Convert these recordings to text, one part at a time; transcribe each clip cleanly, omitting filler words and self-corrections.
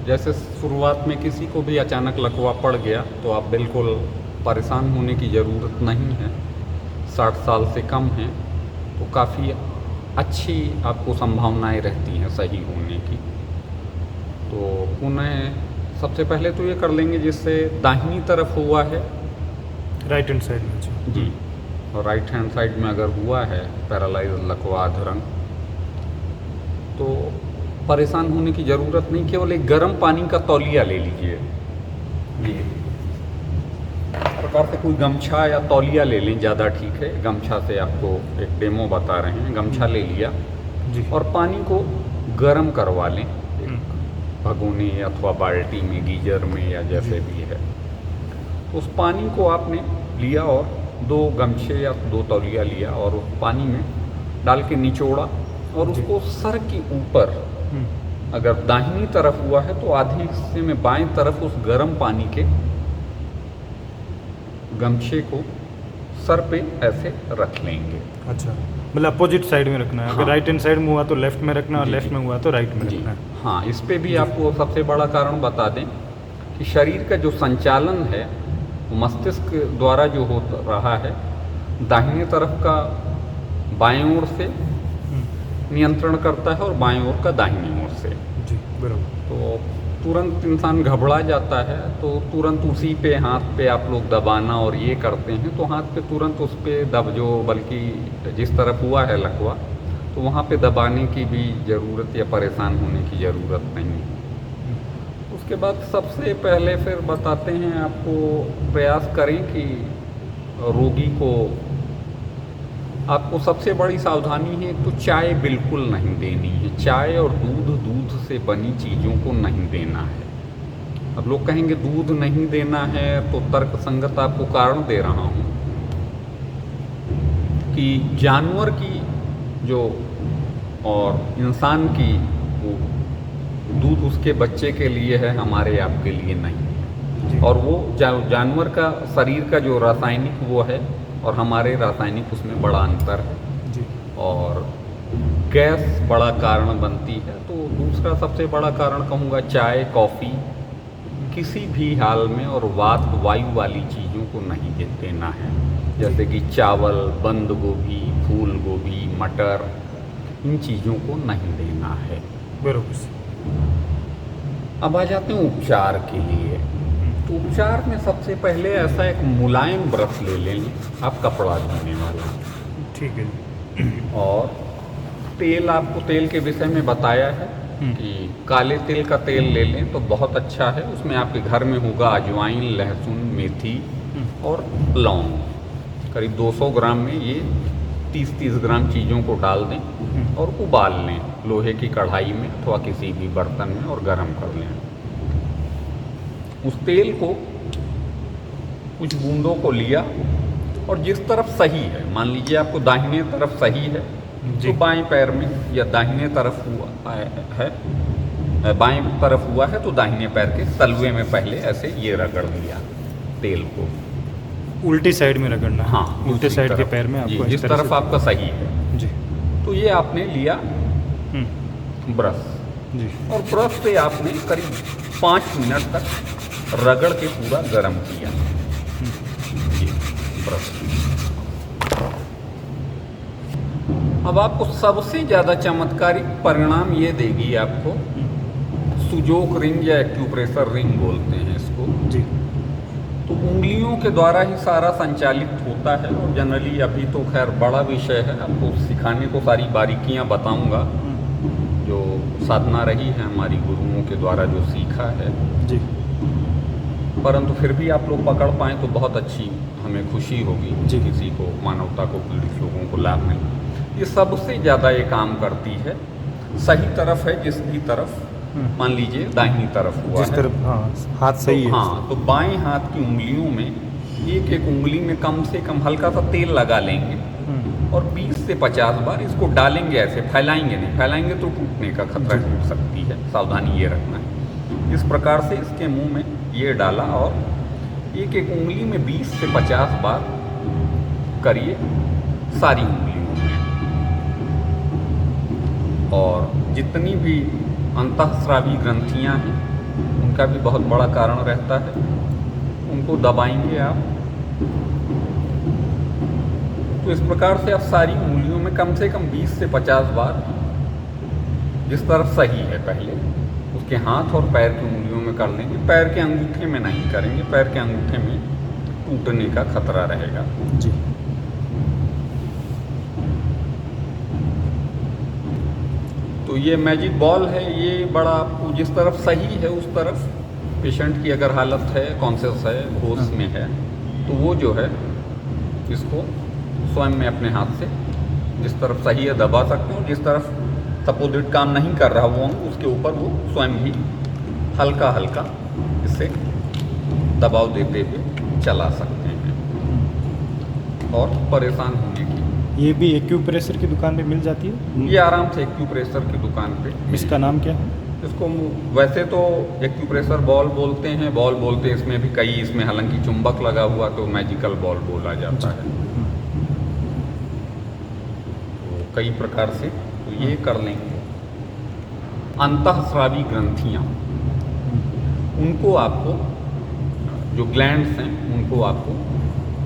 जैसे शुरुआत में किसी को भी अचानक लकवा पड़ गया तो आप बिल्कुल परेशान होने की ज़रूरत नहीं है। 60 साल से कम हैं तो काफ़ी अच्छी आपको संभावनाएं रहती हैं सही होने की। तो पुनः सबसे पहले तो ये कर लेंगे जिससे दाहिनी तरफ हुआ है। राइट हैंड साइड में जी। और राइट हैंड साइड में अगर हुआ है पैरालाइज लकवा अधरंग, तो परेशान होने की ज़रूरत नहीं, केवल एक गर्म पानी का तौलिया ले लीजिए। जी, इस प्रकार से कोई गमछा या तौलिया ले लें, ज़्यादा ठीक है। गमछा से आपको एक डेमो बता रहे हैं, गमछा ले लिया जी। और पानी को गर्म करवा लें भगोने अथवा बाल्टी में, गीजर में या जैसे भी है। तो उस पानी को आपने लिया और 2 गमछे या 2 तौलिया लिया और उस पानी में डाल के निचोड़ा और उसको सर के ऊपर, अगर दाहिनी तरफ हुआ है तो आधे हिस्से में बाएं तरफ उस गर्म पानी के गमछे को सर पे ऐसे रख लेंगे। अच्छा, मतलब अपोजिट साइड में रखना है। हाँ। अगर राइट हैंड साइड में हुआ तो लेफ्ट में रखना है और जी, लेफ्ट जी। में हुआ तो राइट में जी, रखना है। हाँ, इस पे भी आपको सबसे बड़ा कारण बता दें कि शरीर का जो संचालन है वो मस्तिष्क द्वारा जो हो रहा है, दाहिने तरफ का बाएं ओर से नियंत्रण करता है और बाएं ओर का दाहिनी ओर से। जी, बराबर। तो तुरंत इंसान घबरा जाता है तो तुरंत उसी पे हाथ पे आप लोग दबाना और ये करते हैं तो हाथ पे तुरंत उस पे दब, जो बल्कि जिस तरफ हुआ है लकवा तो वहाँ पे दबाने की भी ज़रूरत या परेशान होने की ज़रूरत नहीं है। उसके बाद सबसे पहले फिर बताते हैं आपको, प्रयास करें कि रोगी को, आपको सबसे बड़ी सावधानी है तो चाय बिल्कुल नहीं देनी है। चाय और दूध से बनी चीज़ों को नहीं देना है। अब लोग कहेंगे दूध नहीं देना है तो तर्क संगत आपको कारण दे रहा हूँ कि जानवर की जो और इंसान की वो दूध उसके बच्चे के लिए है, हमारे आपके लिए नहीं है। और वो जानवर का शरीर का जो रासायनिक वो है और हमारे रासायनिक, उसमें बड़ा अंतर है जी। और गैस बड़ा कारण बनती है। तो दूसरा सबसे बड़ा कारण कहूँगा चाय, कॉफ़ी किसी भी हाल में, और वायु वाली चीज़ों को नहीं देना है, जैसे कि चावल, बंद गोभी, फूल गोभी, मटर, इन चीज़ों को नहीं देना है। बराबर। अब आ जाते हैं उपचार के लिए। तो उपचार में सबसे पहले ऐसा एक मुलायम ब्रश ले लें आप, कपड़ा धोने वाला। ठीक है। और तेल, आपको तेल के विषय में बताया है कि काले तिल का तेल ले लें तो बहुत अच्छा है। उसमें आपके घर में होगा अजवाइन, लहसुन, मेथी और लौंग। करीब 200 ग्राम में ये 30-30 ग्राम चीज़ों को डाल दें और उबाल लें लोहे की कढ़ाई में अथवा किसी भी बर्तन में और गर्म कर लें। उस तेल को, कुछ बूंदों को लिया और जिस तरफ सही है, मान लीजिए आपको दाहिने तरफ सही है तो बाएं पैर में, या दाहिने तरफ हुआ है, बाएं तरफ हुआ है तो दाहिने पैर के तलवे में पहले ऐसे ये रगड़ दिया तेल को। उल्टी साइड में रगड़ना। हाँ, उल्टे साइड के पैर में आपको जिस तरफ आपका सही है। जी। तो ये आपने लिया ब्रश, जी। और ब्रश पे आपने करीब 5 मिनट तक रगड़ के पूरा गर्म किया। ये ब्रश। अब आपको सबसे ज़्यादा चमत्कारिक परिणाम ये देगी आपको, सुजोक रिंग या एक्यूप्रेशर रिंग बोलते हैं इसको। जी। तो उंगलियों के द्वारा ही सारा संचालित होता है और जनरली, अभी तो खैर बड़ा विषय है, आपको सिखाने को सारी बारीकियां बताऊंगा जो साधना रही है हमारी गुरुओं के द्वारा जो सीखा है। जी। परंतु फिर भी आप लोग पकड़ पाएँ तो बहुत अच्छी हमें खुशी होगी जी। किसी को, मानवता को, पीड़ित लोगों को लाभ मिले। ये सबसे ज़्यादा ये काम करती है। सही तरफ है जिसकी तरफ, मान लीजिए दाहिनी तरफ हुआ जिस है, तरफ हाथ सही है। हाँ, तो बाएं हाथ की उंगलियों में एक एक उंगली में कम से कम हल्का सा तेल लगा लेंगे और 20 से 50 बार इसको डालेंगे। ऐसे फैलाएंगे नहीं, फैलाएंगे तो टूटने का खतरा हो सकती है, सावधानी ये रखना है। इस प्रकार से इसके मुंह में ये डाला और एक एक उंगली में 20 से 50 बार करिए सारी उंगलियों में। और जितनी भी अंतःस्रावी ग्रंथियां हैं उनका भी बहुत बड़ा कारण रहता है। उनको दबाएंगे आप तो इस प्रकार से आप सारी उंगलियों में कम से कम 20 से 50 बार, जिस तरफ सही है पहले उसके हाथ और पैर की उंगलियों में कर लेंगे। पैर के अंगूठे में नहीं करेंगे, पैर के अंगूठे में टूटने का खतरा रहेगा। जी। तो ये मैजिक बॉल है, ये बड़ा आपको जिस तरफ सही है उस तरफ पेशेंट की अगर हालत है, कॉन्शियस है, होश में है, तो वो जो है इसको स्वयं में अपने हाथ से जिस तरफ सही है दबा सकते हो। जिस तरफ सपोजिट काम नहीं कर रहा वो अंग, उसके ऊपर वो स्वयं ही हल्का हल्का इसे दबाव देते हुए चला सकते हैं। और परेशान होने की, ये भी एक्यूप्रेशर की दुकान पे मिल जाती है? ये आराम से एक्यूप्रेशर की दुकान पे। इसका नाम क्या है? इसको वैसे तो एक्यूप्रेशर बॉल बोलते हैं, बॉल बोलते हैं, इसमें भी कई, इसमें हालांकि चुंबक लगा हुआ तो मैजिकल बॉल बोला जाता है। तो कई प्रकार से तो ये कर लेंगे। अंतःस्रावी ग्रंथियाँ, उनको आपको, जो ग्लैंड्स हैं उनको आपको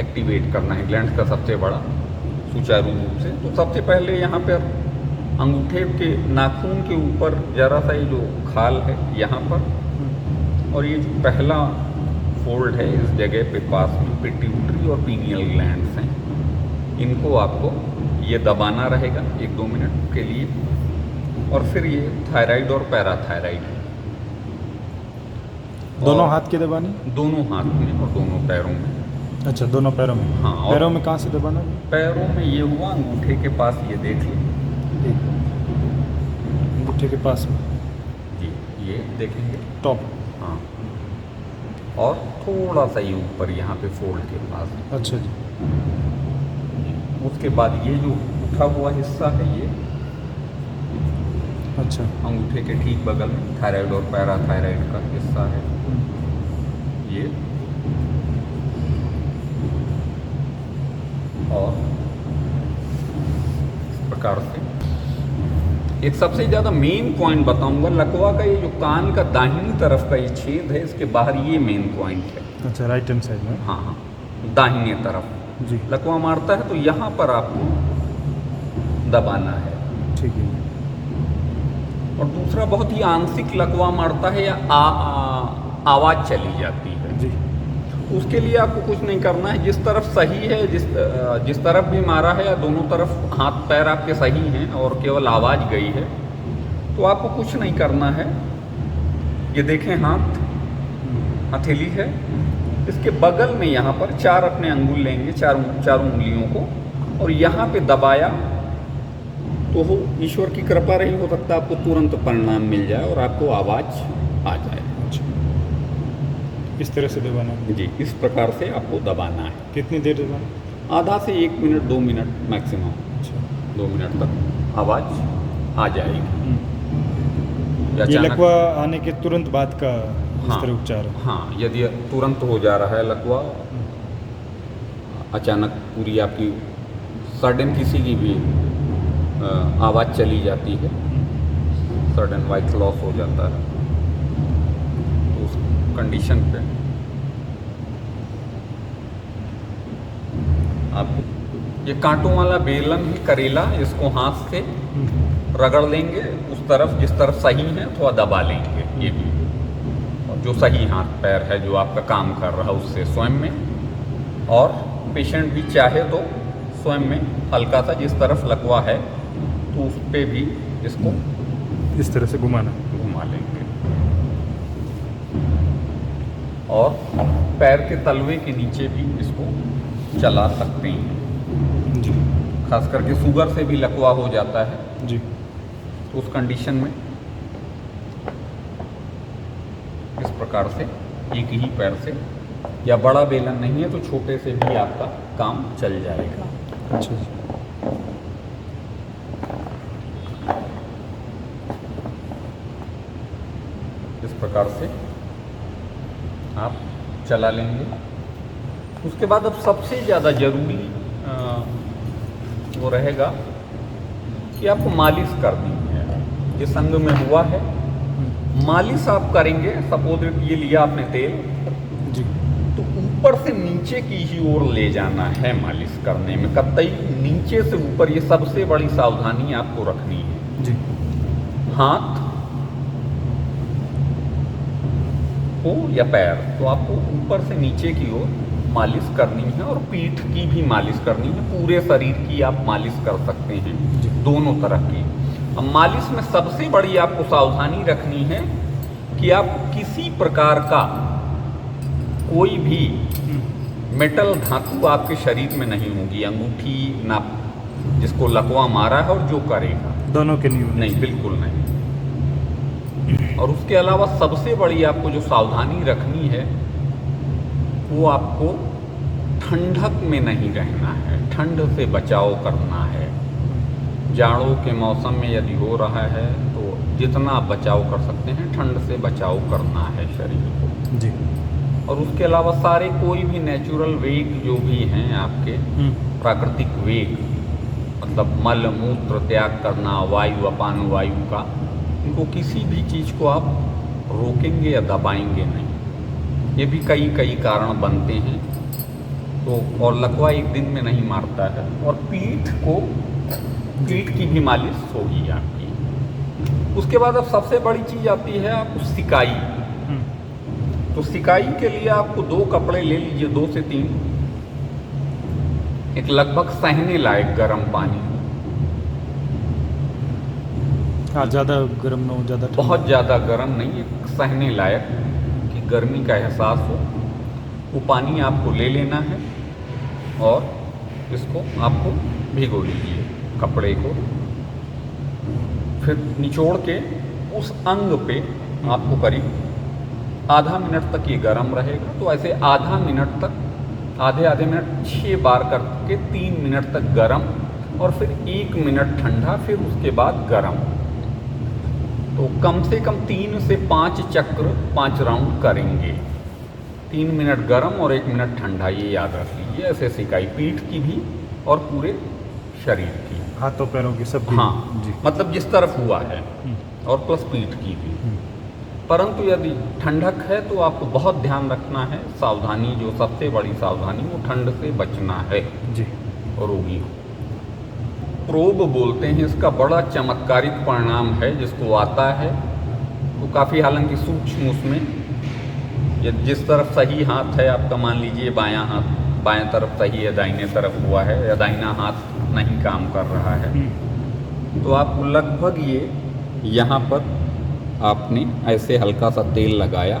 एक्टिवेट करना है। ग्लैंड्स का सबसे बड़ा सुचारू रूप से, तो सबसे पहले यहाँ पर अंगूठे के नाखून के ऊपर जरा सा ये जो खाल है यहाँ पर, और ये जो पहला फोल्ड है इस जगह पे पास में पिट्यूटरी और पीनियल ग्लैंड्स हैं, इनको आपको ये दबाना रहेगा 1-2 मिनट के लिए। और फिर ये थायराइड और पैराथायराइड, दोनों हाथ के दबाने? दोनों हाथ में और दोनों पैरों में। अच्छा, दोनों पैरों में? हाँ। और पैरों में कहाँ से दबाना? पैरों में ये हुआ अंगूठे के पास, ये देख लीजिए अंगूठे के पास में जी, ये देखेंगे टॉप। हाँ, और थोड़ा सा ये ऊपर यहाँ पे फोल्ड के पास। अच्छा जी। उसके बाद ये जो उठा हुआ हिस्सा है ये अच्छा, अंगूठे के ठीक बगल में थायराइड और पैराथायराइड का हिस्सा है ये। और इस प्रकार से एक सबसे ज़्यादा मेन पॉइंट बताऊंगा, लकवा का ये जो कान का दाहिनी तरफ का ये छेद है, इसके बाहर ये मेन पॉइंट है। अच्छा, राइट हैंड साइड में? हाँ हाँ, दाहिने तरफ जी। लकवा मारता है तो यहाँ पर आपको दबाना है। ठीक है। और दूसरा बहुत ही आंशिक लकवा मारता है या आवाज़ चली जाती है जी। उसके लिए आपको कुछ नहीं करना है। जिस तरफ सही है, जिस तरफ भी मारा है या दोनों तरफ हाथ पैर आपके सही हैं और केवल आवाज़ गई है, तो आपको कुछ नहीं करना है। ये देखें हाथ, हथेली है, इसके बगल में यहाँ पर 4 अपने अंगुल लेंगे, चारों उंगलियों को, और यहाँ पे दबाया तो हो ईश्वर की कृपा रही, हो सकता है आपको तुरंत परिणाम मिल जाए और आपको आवाज़ आ जाए। अच्छा, इस तरह से दबाना है? जी, इस प्रकार से आपको दबाना है। कितनी देर दबाना? आधा से 1 मिनट 2 मिनट मैक्सिमम। अच्छा, 2 मिनट तक आवाज़ आ जाएगी। ये लकवा आने के तुरंत बाद का इस हाँ, तरह उपचार है? हाँ, यदि तुरंत हो जा रहा है लकवा, अचानक पूरी आपकी सडन किसी की भी आवाज़ चली जाती है, सडन वॉइस लॉस हो जाता है, तो उस कंडीशन पे आप ये कांटों वाला बेलन ही करेला, इसको हाथ से रगड़ लेंगे उस तरफ जिस तरफ सही है, थोड़ा दबा लेंगे ये भी। और जो सही हाथ पैर है जो आपका काम कर रहा है उससे स्वयं में, और पेशेंट भी चाहे तो स्वयं में हल्का सा जिस तरफ लकवा है तो उस पर भी इसको इस तरह से घुमा लेंगे। और पैर के तलवे के नीचे भी इसको चला सकते हैं जी। खास करके शुगर से भी लकवा हो जाता है जी। तो उस कंडीशन में इस प्रकार से एक ही पैर से, या बड़ा बेलन नहीं है तो छोटे से भी आपका काम चल जाएगा। अच्छा जी। इस प्रकार से आप चला लेंगे। उसके बाद अब सबसे ज़्यादा ज़रूरी वो रहेगा कि आपको मालिश करनी है। जिस अंग में हुआ है मालिश आप करेंगे, सपोज ये लिया आपने तेल, जी तो ऊपर से नीचे की ही ओर ले जाना है मालिश करने में, कतई नीचे से ऊपर। ये सबसे बड़ी सावधानी आपको रखनी है। जी हाथ हो या पैर, तो आपको ऊपर से नीचे की ओर मालिश करनी है, और पीठ की भी मालिश करनी है। पूरे शरीर की आप मालिश कर सकते हैं, दोनों तरह की। अब मालिश में सबसे बड़ी आपको सावधानी रखनी है कि आप किसी प्रकार का कोई भी मेटल धातु आपके शरीर में नहीं होगी। अंगूठी ना जिसको लकवा मारा है और जो करेगा, दोनों के नहीं होने नहीं, बिल्कुल नहीं। और उसके अलावा सबसे बड़ी आपको जो सावधानी रखनी है, वो आपको ठंडक में नहीं रहना है, ठंड से बचाव करना है। जाड़ों के मौसम में यदि हो रहा है तो जितना बचाव कर सकते हैं ठंड से बचाव करना है शरीर को। जी और उसके अलावा सारे कोई भी नेचुरल वेग जो भी हैं आपके, प्राकृतिक वेग, मतलब मल मूत्र त्याग करना, वायु अपान वायु का, इनको किसी भी चीज़ को आप रोकेंगे या दबाएंगे नहीं। ये भी कई कारण बनते हैं। तो और लकवा एक दिन में नहीं मारता है। और पीठ की भी मालिश होगी आपकी। उसके बाद अब सबसे बड़ी चीज़ आती है आपको सिकाई। तो सिकाई के लिए आपको 2 कपड़े ले लीजिए, 2 से 3, एक लगभग सहने लायक गर्म पानी, हाँ ज़्यादा गर्म ना हो, ज़्यादा बहुत ज़्यादा गर्म नहीं, एक सहने लायक कि गर्मी का एहसास हो, वो पानी आपको ले लेना है। और इसको आपको भिगो लीजिए कपड़े को, फिर निचोड़ के उस अंग पे आपको करीब आधा मिनट तक ये गर्म रहेगा। तो ऐसे आधा मिनट तक, आधे मिनट 6 बार करके 3 मिनट तक गर्म, और फिर 1 मिनट ठंडा, फिर उसके बाद गर्म। तो कम से कम 3 से 5 चक्र, 5 राउंड करेंगे। 3 मिनट गर्म और 1 मिनट ठंडा, ये याद रख लीजिए। ऐसे सिकाई पीठ की भी और पूरे शरीर की, हाथों पैरों की सब। हाँ जी मतलब जिस तरफ हुआ है, और प्लस पीठ की भी। परंतु यदि ठंडक है तो आपको बहुत ध्यान रखना है, सावधानी, जो सबसे बड़ी सावधानी, वो ठंड से बचना है जी रोगी को। प्रोब बोलते हैं, इसका बड़ा चमत्कारिक परिणाम है जिसको आता है। तो काफ़ी हालांकि सूक्ष्म उसमें, जिस तरफ सही हाथ है आपका, मान लीजिए बायां हाथ, बाएं तरफ सही है, दाहिने तरफ हुआ है, या दाहिना हाथ नहीं काम कर रहा है, तो आप लगभग ये यहाँ पर आपने ऐसे हल्का सा तेल लगाया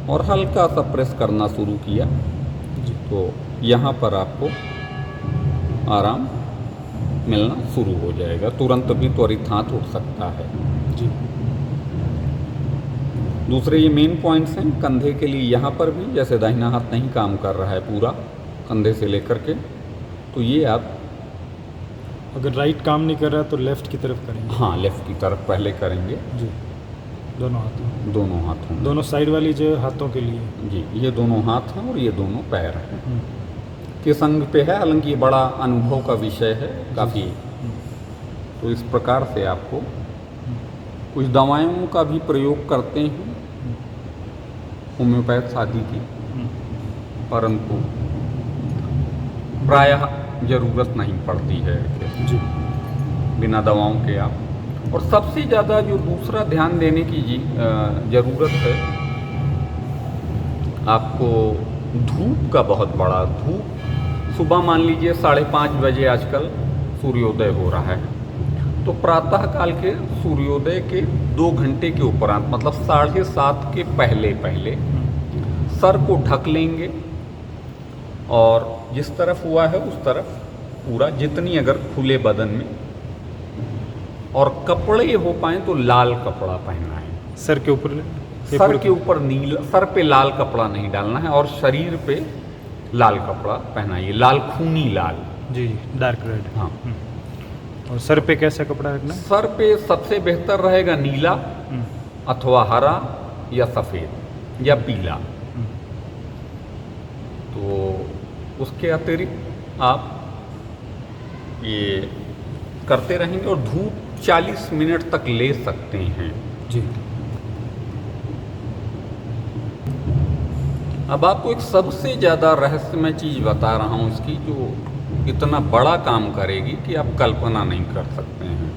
और हल्का सा प्रेस करना शुरू किया, तो यहाँ पर आपको आराम मिलना शुरू हो जाएगा। तुरंत भी त्वरित हाथ उठ सकता है जी। दूसरे ये मेन पॉइंट्स हैं कंधे के लिए। यहाँ पर भी जैसे दाहिना हाथ नहीं काम कर रहा है पूरा कंधे से लेकर के, तो ये आप, अगर राइट काम नहीं कर रहा तो लेफ्ट की तरफ करेंगे। हाँ, लेफ्ट की तरफ पहले करेंगे जी, दोनों हाथों, दोनों हाथों, दोनों साइड वाली जो हाथों के लिए। जी, ये दोनों हाथ हैं और ये दोनों पैर हैं। किस अंग पे है, हालांकि ये बड़ा अनुभव का विषय है काफ़ी। तो इस प्रकार से आपको कुछ दवाओं का भी प्रयोग करते हैं होम्योपैथ आदि की, परंतु प्रायः ज़रूरत नहीं पड़ती है जी बिना दवाओं के आप। और सबसे ज़्यादा जो दूसरा ध्यान देने की ज़रूरत है आपको, धूप का बहुत बड़ा, धूप सुबह मान लीजिए 5:30 बजे आजकल सूर्योदय हो रहा है, तो प्रातः काल के सूर्योदय के 2 घंटे के उपरांत, मतलब 7:30 के पहले पहले सर को ढक लेंगे, और जिस तरफ हुआ है उस तरफ पूरा, जितनी अगर खुले बदन में, और कपड़े हो पाए तो लाल कपड़ा पहना है। सर के ऊपर, सर के ऊपर नीला, सर पे लाल कपड़ा नहीं डालना है, और शरीर पे लाल कपड़ा पहनाइए, लाल खूनी लाल। जी जी, डार्क रेड। हाँ। और सर पे कैसा कपड़ा रखना है? सर पे सबसे बेहतर रहेगा नीला अथवा हरा या सफ़ेद या पीला। तो उसके अतिरिक्त आप ये करते रहेंगे, और धूप 40 मिनट तक ले सकते हैं। जी। अब आपको एक सबसे ज़्यादा रहस्यमय चीज़ बता रहा हूँ इसकी, जो इतना बड़ा काम करेगी कि आप कल्पना नहीं कर सकते हैं।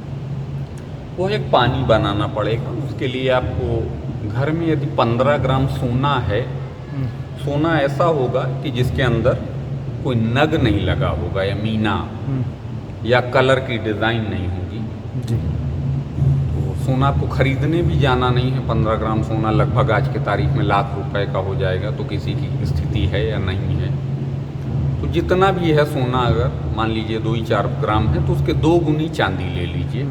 वो एक पानी बनाना पड़ेगा। उसके लिए आपको घर में यदि 15 ग्राम सोना है, सोना ऐसा होगा कि जिसके अंदर कोई नग नहीं लगा होगा या मीना या कलर की डिज़ाइन नहीं होगी जी। तो सोना आपको खरीदने भी जाना नहीं है। 15 ग्राम सोना लगभग आज की तारीख में लाख रुपए का हो जाएगा, तो किसी की स्थिति है या नहीं है। तो जितना भी है सोना, अगर मान लीजिए 2-4 ग्राम है तो उसके 2 गुनी चांदी ले लीजिए।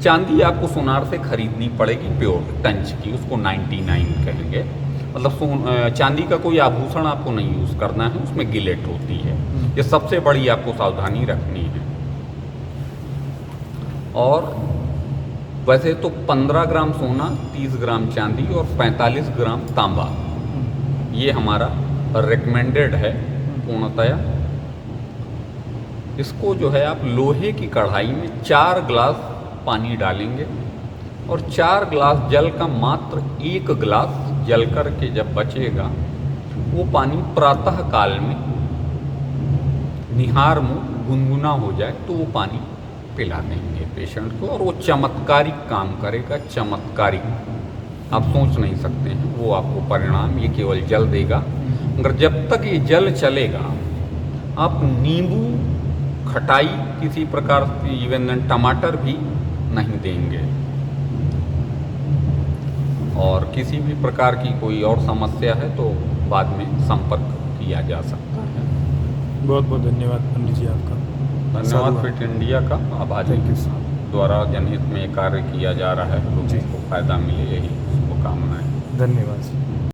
चांदी आपको सोनार से खरीदनी पड़ेगी प्योर टंच की, उसको 99 कहेंगे। मतलब चांदी का कोई आभूषण आपको नहीं यूज़ करना है, उसमें गिलेट होती है। ये सबसे बड़ी आपको सावधानी रखनी है। और वैसे तो 15 ग्राम सोना, 30 ग्राम चांदी और 45 ग्राम तांबा, ये हमारा रिकमेंडेड है पूर्णतया। इसको जो है आप लोहे की कढ़ाई में 4 ग्लास पानी डालेंगे और 4 ग्लास जल का मात्र 1 ग्लास जल कर के जब बचेगा, वो पानी प्रातः काल में निहार मुँह गुनगुना हो जाए तो वो पानी पिला देंगे पेशेंट को, और वो चमत्कारिक काम करेगा। चमत्कारिक, आप सोच नहीं सकते हैं वो आपको परिणाम ये केवल जल देगा। मगर जब तक ये जल चलेगा, आप नींबू, खटाई किसी प्रकार की, इवन टमाटर भी नहीं देंगे। और किसी भी प्रकार की कोई और समस्या है तो बाद में संपर्क किया जा सकता है। बहुत बहुत धन्यवाद पंडित जी आपका। धन्यवाद फिट इंडिया का। आभारी द्वारा जनहित में कार्य किया जा रहा है, लोगों को फायदा मिले, यही शुभकामनाएं। धन्यवाद।